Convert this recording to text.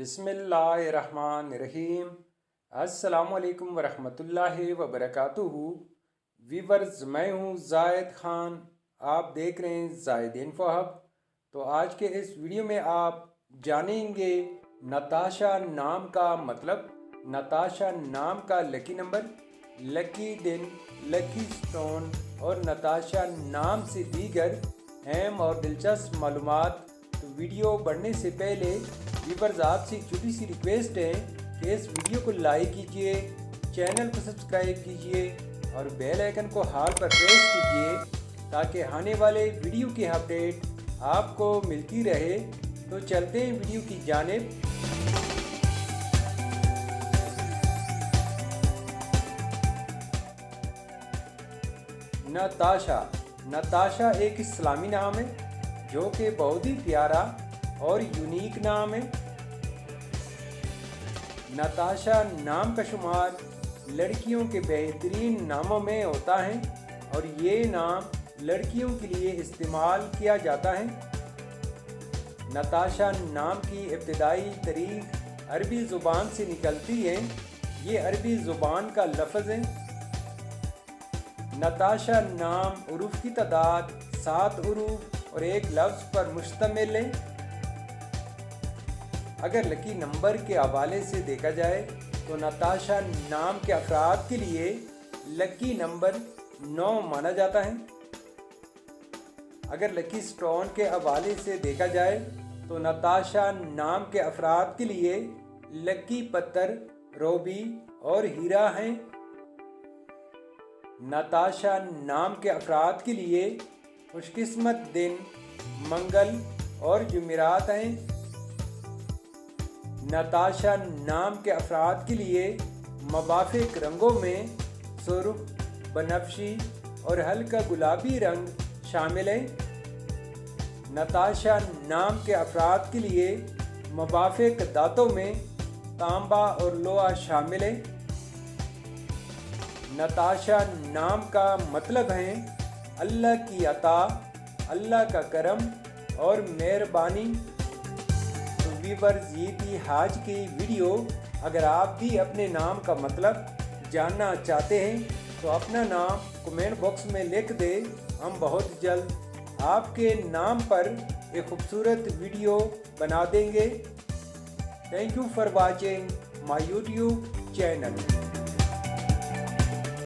बिस्मिल्लाहिर्रहमानिर्रहीम। अस्सलामुअलैकुम वरहमतुल्लाहि वबरकातुहू। वीवर्स, मैं हूँ जायद ख़ान, आप देख रहे हैं जायद इन्फो हब। तो आज के इस वीडियो में आप जानेंगे नताशा नाम का मतलब, नताशा नाम का लकी नंबर, लकी दिन, लकी स्टोन और नताशा नाम से दीगर अहम और दिलचस्प मालूमात। तो वीडियो बढ़ने से पहले व्यूअर्स आपसे एक छोटी सी रिक्वेस्ट है कि इस वीडियो को लाइक कीजिए, चैनल को सब्सक्राइब कीजिए और बेल आइकन को हाल पर प्रेस कीजिए ताकि आने वाले वीडियो की अपडेट आपको मिलती रहे। तो चलते हैं वीडियो की जानिब। नताशा एक इस्लामी नाम है जो कि बहुत ही प्यारा और यूनिक नाम है। नताशा नाम का शुमार लड़कियों के बेहतरीन नामों में होता है और ये नाम लड़कियों के लिए इस्तेमाल किया जाता है। नताशा नाम की इब्तिदाई तारीख अरबी ज़ुबान से निकलती है। ये अरबी ज़ुबान का लफ्ज़ है। नताशा नाम उरूफ की तादाद 7 उरूफ और एक लफ्ज़ पर मुश्तमिल है। अगर लकी नंबर के हवाले से देखा जाए तो नताशा नाम के अफराद के लिए लकी नंबर 9 माना जाता है। अगर लकी स्टोन के हवाले से देखा जाए तो नताशा नाम के अफराद के लिए लकी पत्थर रोबी और हीरा हैं। नताशा नाम के अफराद के लिए खुशकिस्मत दिन मंगल और जुमेरात हैं। नताशा नाम के अफराद के लिए मुवाफिक रंगों में सुर्ख, बनफशी और हल्का गुलाबी रंग शामिल हैं। नताशा नाम के अफराद के लिए मुवाफिक दांतों में तांबा और लोहा शामिल है। नताशा नाम का मतलब है अल्लाह की अता, अल्लाह का करम और मेहरबानी। तो व्यूअर्स, ये थी आज की वीडियो। अगर आप भी अपने नाम का मतलब जानना चाहते हैं तो अपना नाम कमेंट बॉक्स में लिख दें। हम बहुत जल्द आपके नाम पर एक खूबसूरत वीडियो बना देंगे। Thank you for watching my YouTube channel.